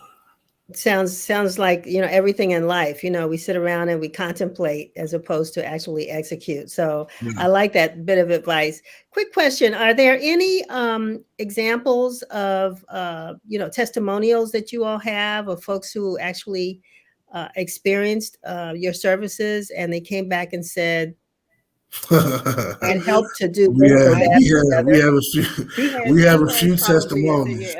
Sounds like, everything in life, we sit around and we contemplate as opposed to actually execute. So I like that bit of advice. Quick question. Are there any examples of, testimonials that you all have of folks who actually experienced your services and they came back and said, and helped to do this or that? We have a few testimonies.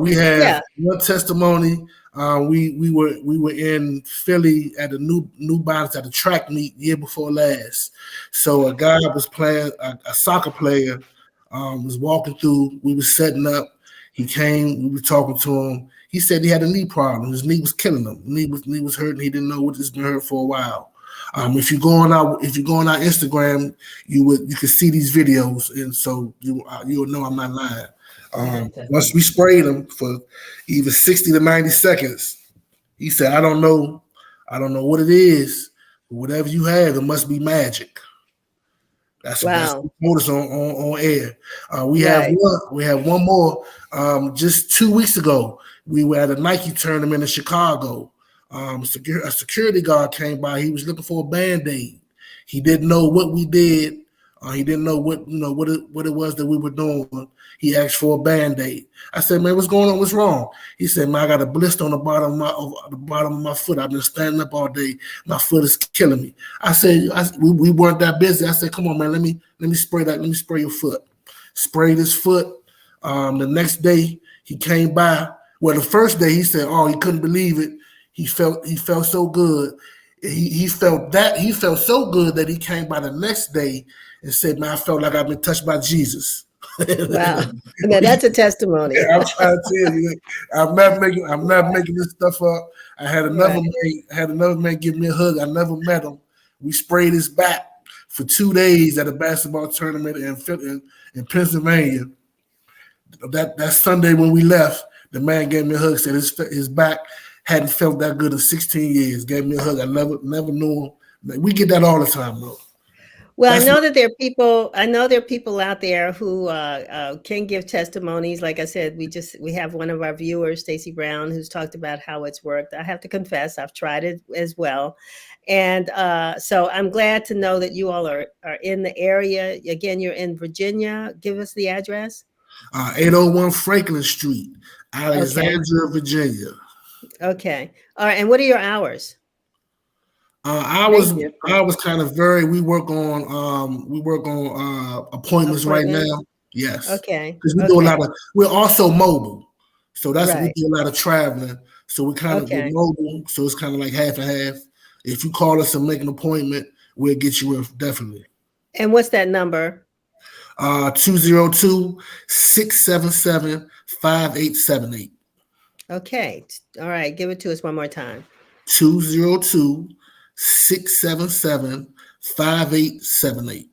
We had one testimony. We were in Philly at a new balance at a track meet year before last. So a guy was playing, a soccer player was walking through. We were setting up. He came. We were talking to him. He said he had a knee problem. His knee was killing him. Knee was hurting. He didn't know what it's been hurt for a while. If you go on our Instagram, you can see these videos, and so you'll know I'm not lying. Once we sprayed him for either 60 to 90 seconds, he said, I don't know what it is, but whatever you have, it must be magic. That's what he told us on air. We have one more. Just 2 weeks ago, we were at a Nike tournament in Chicago. A security guard came by. He was looking for a Band-Aid. He didn't know what we did. He didn't know what it was that we were doing. He asked for a Band-Aid. I said, man, what's going on? What's wrong? He said, man, I got a blister on the bottom of my foot. I've been standing up all day. My foot is killing me. I said, we weren't that busy. I said, come on, man, let me spray that. Let me spray your foot. Sprayed his foot. The next day he came by. Well, the first day he said, oh, he couldn't believe it. He felt so good. He felt so good that he came by the next day and said, man, I felt like I've been touched by Jesus. Wow. Now that's a testimony. I'm trying to tell you, I'm not making this stuff up. I had another man give me a hug. I never met him. We sprayed his back for 2 days at a basketball tournament in Pennsylvania. That Sunday when we left, the man gave me a hug, said his back hadn't felt that good in 16 years. Gave me a hug. I never knew him. We get that all the time, though. Well, I know that there are people out there who can give testimonies. Like I said, we have one of our viewers, Stacy Brown, who's talked about how it's worked. I have to confess, I've tried it as well. And so I'm glad to know that you all are in the area. Again, you're in Virginia. Give us the address. 801 Franklin Street, Alexandria, Virginia. Okay. All right. And what are your hours? Ours kind of vary. We work on appointments right now. Yes. Okay. Because we do a lot of. We're also mobile, so that's we do a lot of traveling. So we're kind of mobile. So it's kind of like half and half. If you call us and make an appointment, we'll get you in definitely. And what's that number? 202-677-5878. Okay. All right. Give it to us one more time. 202-677-5878.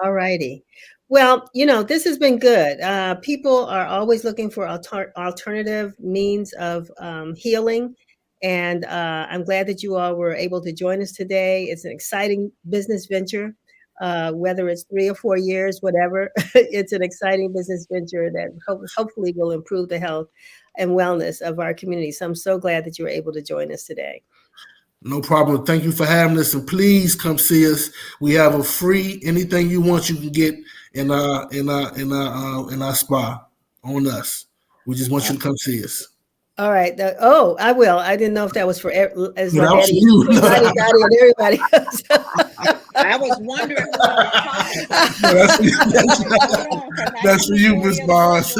All righty. Well, this has been good. People are always looking for alternative means of healing. And I'm glad that you all were able to join us today. It's an exciting business venture, whether it's 3 or 4 years, whatever. It's an exciting business venture that hopefully will improve the health and wellness of our community. So I'm so glad that you were able to join us today. No problem. Thank you for having us, and please come see us. We have a free anything you want you can get in our spa on us. We just want you to come see us. All right. I will. I didn't know if that was for as No, that was for you. Dottie, and everybody else. I was wondering who I was talking to. That's for you, Miss Barnes.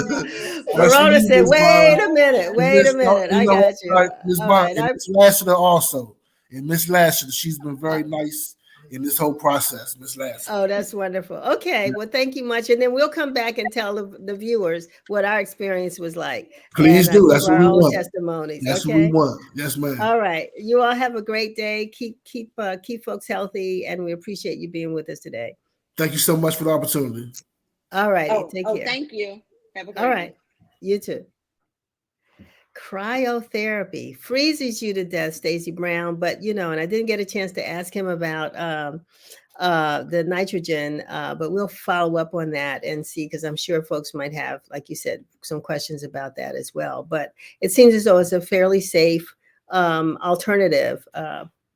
Verona said, wait a minute. I got you. Miss Barnes, and Miss Lasseter also. And Miss Lasseter, she's been very nice in this whole process, Miss Lasseter. Oh, that's wonderful. Okay. Well, thank you much. And then we'll come back and tell the viewers what our experience was like. Please do. That's what we want. Testimonies. That's what we want. Yes, ma'am. All right. You all have a great day. Keep folks healthy, and we appreciate you being with us today. Thank you so much for the opportunity. All right. Take care. Thank you. Have a great All right. day. You too. Cryotherapy freezes you to death, Stacey Brown. But and I didn't get a chance to ask him about the nitrogen, but we'll follow up on that and see, because I'm sure folks might have, like you said, some questions about that as well. But it seems as though it's a fairly safe alternative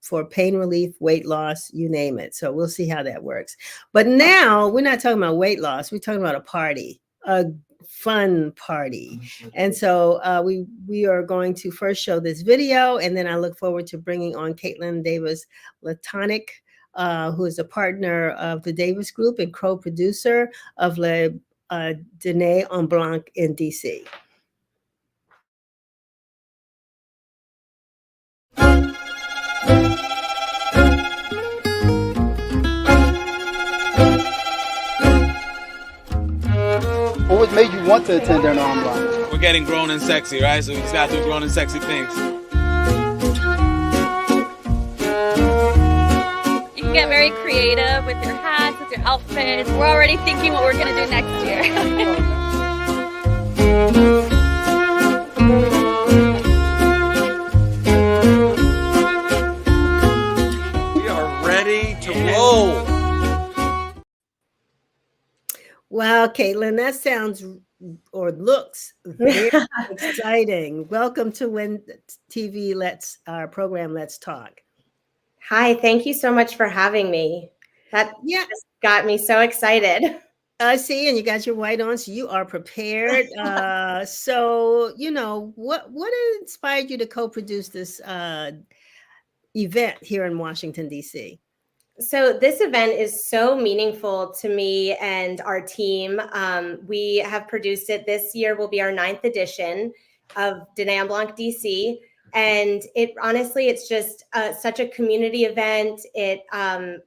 for pain relief, weight loss, you name it. So we'll see how that works. But now we're not talking about weight loss. We're talking about a party, a fun party. And so we are going to first show this video, and then I look forward to bringing on Kaitlin Davis Laconic, who is a partner of the Davis Group and co-producer of Le Dîner en Blanc in DC. What made you want to attend Dinner en Blanc? We're getting grown and sexy, right? So we just got to do grown and sexy things. You can get very creative with your hats, with your outfits. We're already thinking what we're going to do next year. We are ready to roll. Wow, Kaitlin, that sounds or looks very exciting. Welcome to When TV our program, Let's Talk. Hi, thank you so much for having me. That just got me so excited. I see, and you got your white on, so you are prepared. So, what inspired you to co-produce this event here in Washington, D.C.? So this event is so meaningful to me and our team. We have produced it. This year will be our 9th edition of Dîner en Blanc DC. And it's just such a community event.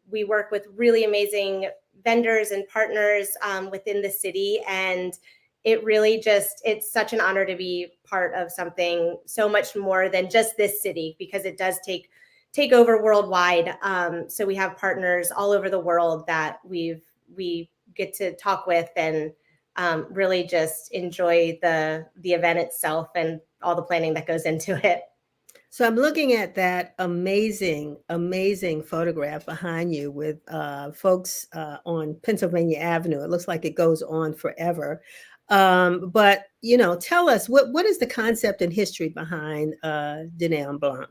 We work with really amazing vendors and partners within the city. And it's such an honor to be part of something so much more than just this city, because it does take over worldwide. So we have partners all over the world that we get to talk with and really just enjoy the event itself and all the planning that goes into it. So I'm looking at that amazing photograph behind you with folks on Pennsylvania Avenue. It looks like it goes on forever. But tell us, what is the concept and history behind Dîner en Blanc?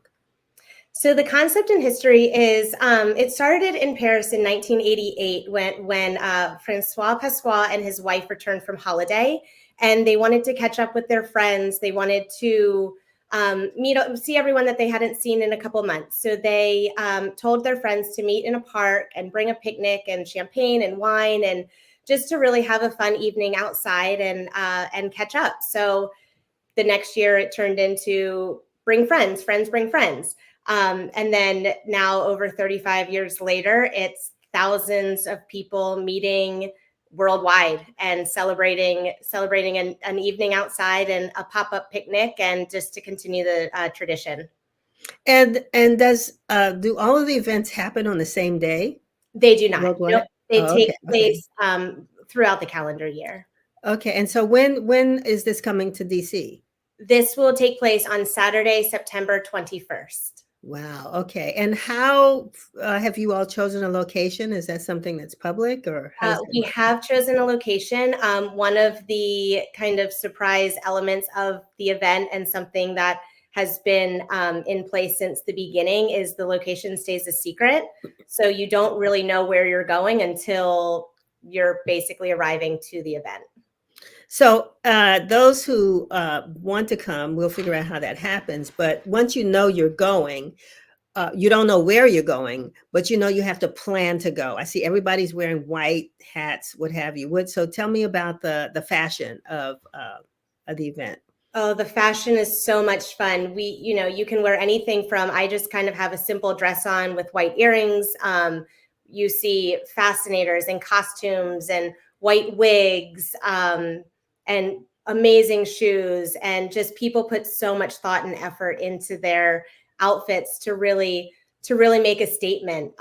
So the concept and history is, it started in Paris in 1988 when Francois Pasqua and his wife returned from holiday, and they wanted to catch up with their friends. They wanted to see everyone that they hadn't seen in a couple months. So they told their friends to meet in a park and bring a picnic and champagne and wine, and just to really have a fun evening outside and catch up. So the next year it turned into bring friends bring friends. And then now, over 35 years later, it's thousands of people meeting worldwide and celebrating an evening outside and a pop-up picnic, and just to continue the tradition. And does do all of the events happen on the same day? They do not. Worldwide? Nope. They Oh, take okay, place throughout the calendar year. Okay, and so when is this coming to DC? This will take place on Saturday, September 21st. Wow. Okay. And how have you all chosen a location? Is that something that's public, or how does that We work? have chosen a location. One of the kind of surprise elements of the event, and something that has been in place since the beginning, is the location stays a secret. So you don't really know where you're going until you're basically arriving to the event. So those who want to come, we'll figure out how that happens. But once you know you're going, you don't know where you're going, but you know you have to plan to go. I see everybody's wearing white hats, what have you. So tell me about the fashion of the event. Oh, the fashion is so much fun. You can wear anything from, I just kind of have a simple dress on with white earrings. You see fascinators and costumes and white wigs, and amazing shoes, and just people put so much thought and effort into their outfits to really make a statement.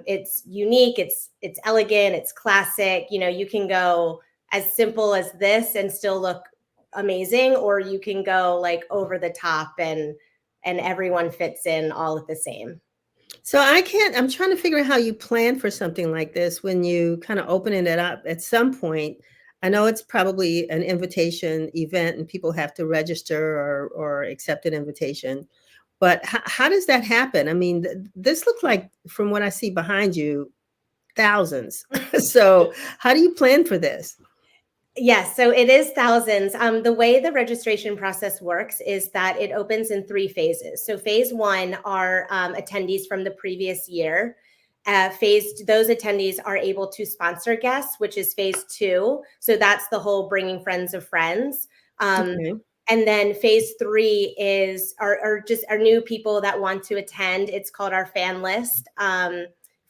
It's unique, it's elegant, it's classic. You can go as simple as this and still look amazing, or you can go like over the top and everyone fits in all at the same. So I'm trying to figure out how you plan for something like this when you kind of opening it up at some point. I know it's probably an invitation event and people have to register or accept an invitation, but how does that happen? I mean, this looks like, from what I see behind you, thousands. So how do you plan for this? Yes, so it is thousands. The way the registration process works is that it opens in 3 phases. So phase 1 are attendees from the previous year. Those attendees are able to sponsor guests, which is phase 2. So that's the whole bringing friends of friends. Okay. And then phase 3 are new people that want to attend. It's called our fan list,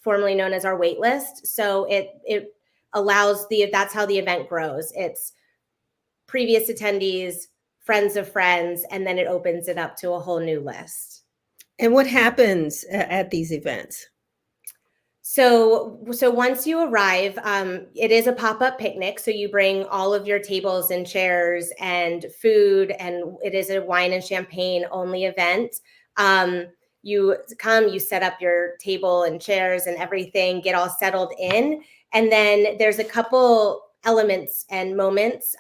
formerly known as our wait list. So it allows that's how the event grows. It's previous attendees, friends of friends, and then it opens it up to a whole new list. And what happens at these events? So once you arrive, it is a pop-up picnic. So you bring all of your tables and chairs and food, and it is a wine and champagne only event. You come, you set up your table and chairs and everything, get all settled in. And then there's a couple elements and moments,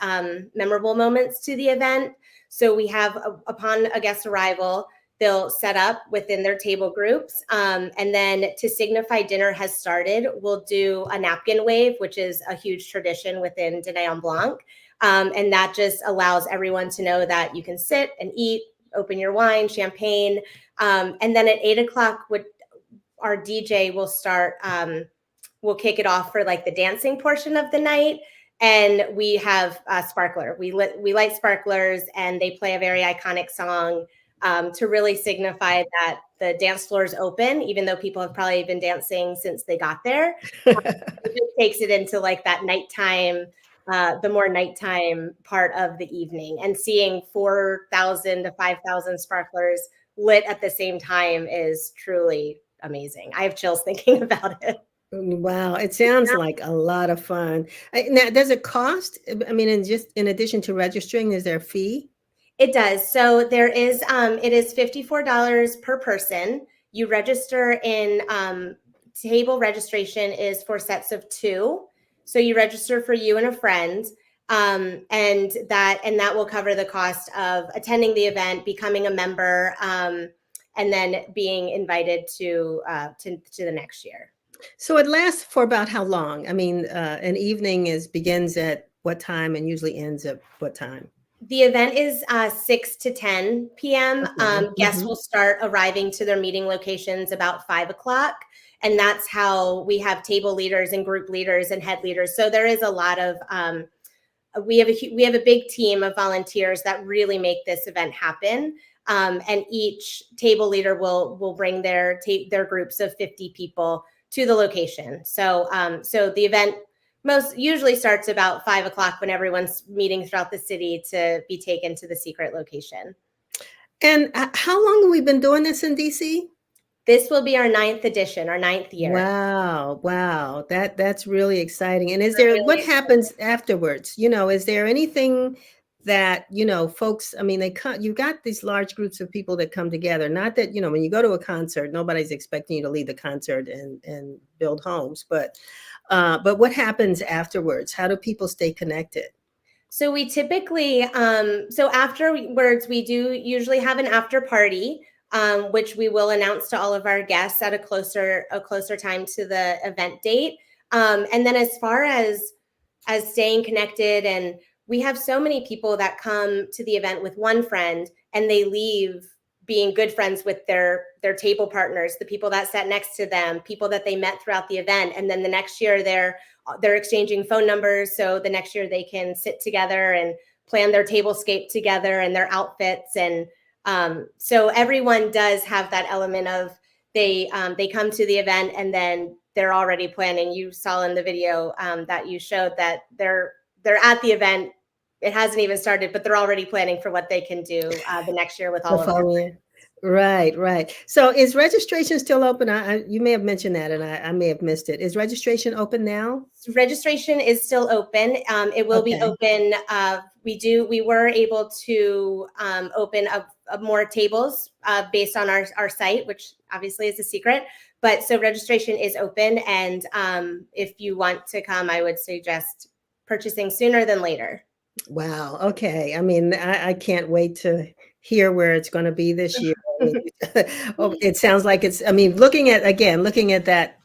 memorable moments to the event. So we have, upon a guest arrival, they'll set up within their table groups. And then to signify dinner has started, we'll do a napkin wave, which is a huge tradition within Dîner en Blanc. And that just allows everyone to know that you can sit and eat, open your wine, champagne. And then at 8 o'clock, our DJ will start, we'll kick it off for like the dancing portion of the night. And we have a sparkler. We light sparklers, and they play a very iconic song to really signify that the dance floor is open, even though people have probably been dancing since they got there. It just takes it into like that nighttime, the more nighttime part of the evening. And seeing 4,000 to 5,000 sparklers lit at the same time is truly amazing. I have chills thinking about it. Wow, it sounds like a lot of fun. Now, does it cost? I mean, in addition to registering, is there a fee? It does. So there is, it is $54 per person. You register in, table registration is for sets of 2. So you register for you and a friend, and that will cover the cost of attending the event, becoming a member, and then being invited to the next year. So it lasts for about how long? I mean, an evening begins at what time and usually ends at what time? The event is 6 to 10 p.m. Okay. Guests will start arriving to their meeting locations about 5 o'clock. And that's how we have table leaders and group leaders and head leaders. So there is a lot of, we have a big team of volunteers that really make this event happen. And each table leader will bring their groups of 50 people to the location. So the event usually starts about 5 o'clock when everyone's meeting throughout the city to be taken to the secret location. And how long have we been doing this in DC? This will be our 9th edition, our 9th year. Wow. That's really exciting. And what happens afterwards? Is there anything that, folks, I mean, you've got these large groups of people that come together. Not that, when you go to a concert, nobody's expecting you to leave the concert and build homes, but what happens afterwards? How do people stay connected? So we typically, afterwards, we do usually have an after party, which we will announce to all of our guests at a closer time to the event date. And then as far as staying connected, and we have so many people that come to the event with one friend and they leave being good friends with their table partners, the people that sat next to them, people that they met throughout the event. And then the next year they're exchanging phone numbers. So the next year they can sit together and plan their tablescape together and their outfits. And so everyone does have that element of they come to the event and then they're already planning. You saw in the video that you showed that they're at the event. It hasn't even started, but they're already planning for what they can do the next year with all of them. Right. So is registration still open? You may have mentioned that and I may have missed it. Is registration open now? Registration is still open. It will be open. We were able to open up more tables based on our site, which obviously is a secret. But so registration is open. And if you want to come, I would suggest purchasing sooner than later. Wow. Okay. I mean, I can't wait to hear where it's going to be this year. It sounds like looking at that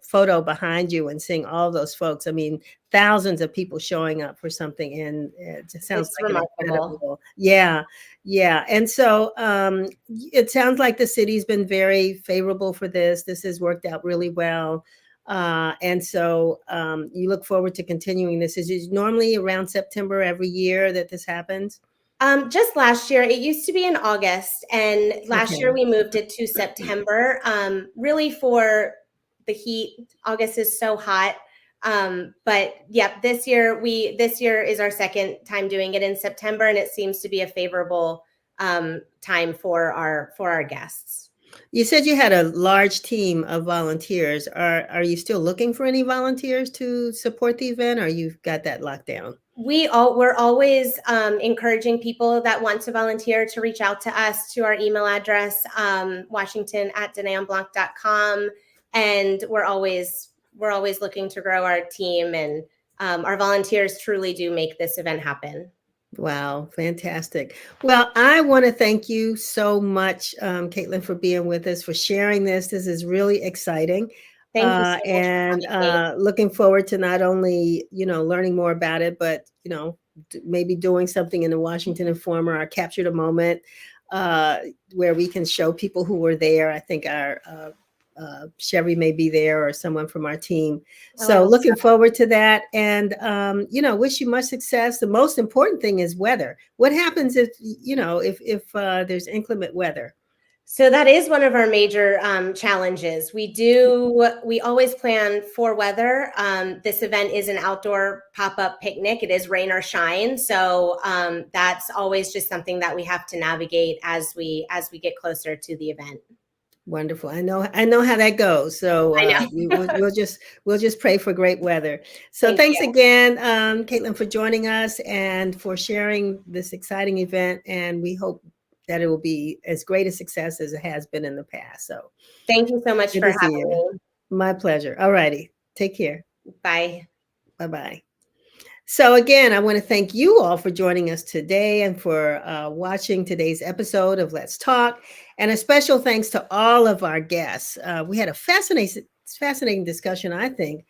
photo behind you and seeing all those folks, I mean, thousands of people showing up for something, and it sounds like remarkable. Yeah. And so it sounds like the city's been very favorable for this. This has worked out really well. And so you look forward to continuing this. Is it normally around September every year that this happens? Just last year, it used to be in August, and last year we moved it to September, really for the heat. August is so hot. But yeah, this year is our second time doing it in September, and it seems to be a favorable time for our guests. You said you had a large team of volunteers. Are you still looking for any volunteers to support the event, or you've got that locked down? We're always encouraging people that want to volunteer to reach out to us to our email address, washington@deneonblanc.com. And we're always looking to grow our team, and our volunteers truly do make this event happen. Wow, fantastic. Well, I want to thank you so much, Kaitlin, for being with us, for sharing this. This is really exciting. Thank you so much. And looking forward to not only, learning more about it, but, maybe doing something in the Washington Informer, our Captured a Moment, where we can show people who were there. I think our Chevy may be there, or someone from our team. So looking forward to that, and wish you much success. The most important thing is weather. What happens if there's inclement weather? So that is one of our major challenges. We always plan for weather. This event is an outdoor pop-up picnic. It is rain or shine. So that's always just something that we have to navigate as we get closer to the event. Wonderful. I know how that goes. So we'll just pray for great weather. So thanks again, Kaitlin, for joining us and for sharing this exciting event. And we hope that it will be as great a success as it has been in the past. So thank you so much for having me. My pleasure. All righty. Take care. Bye. Bye-bye. So again, I want to thank you all for joining us today and for watching today's episode of Let's Talk. And a special thanks to all of our guests. We had a fascinating discussion, I think,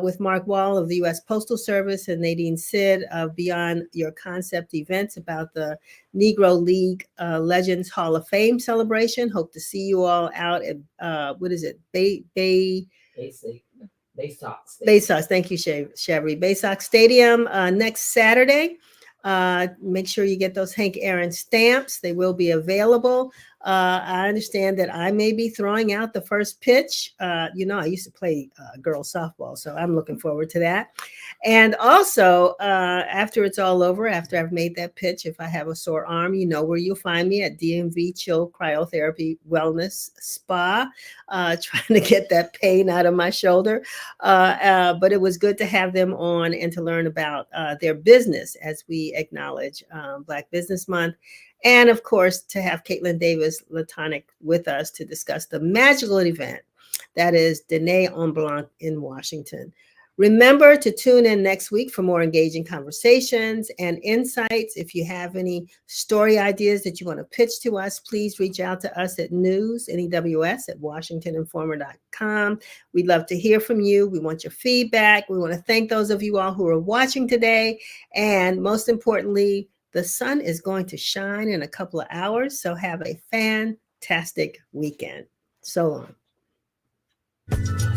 with Mark Wahl of the U.S. Postal Service and Nadine Sid of Beyond Your Concept Events about the Negro League Legends Hall of Fame celebration. Hope to see you all out at, Bay Sox. Thank you, Chevy. Bay Sox Stadium next Saturday. Make sure you get those Hank Aaron stamps. They will be available. I understand that I may be throwing out the first pitch. I used to play girls softball, so I'm looking forward to that. And also, after it's all over, after I've made that pitch, if I have a sore arm, you know where you'll find me at DMV Chill Cryotherapy Wellness Spa, trying to get that pain out of my shoulder. But it was good to have them on and to learn about their business as we acknowledge Black Business Month. And of course, to have Kaitlin Davis Laconic with us to discuss the magical event that is Dîner en Blanc in Washington. Remember to tune in next week for more engaging conversations and insights. If you have any story ideas that you want to pitch to us, please reach out to us at news@washingtoninformer.com. We'd love to hear from you. We want your feedback. We want to thank those of you all who are watching today. And most importantly, the sun is going to shine in a couple of hours. So have a fantastic weekend. So long.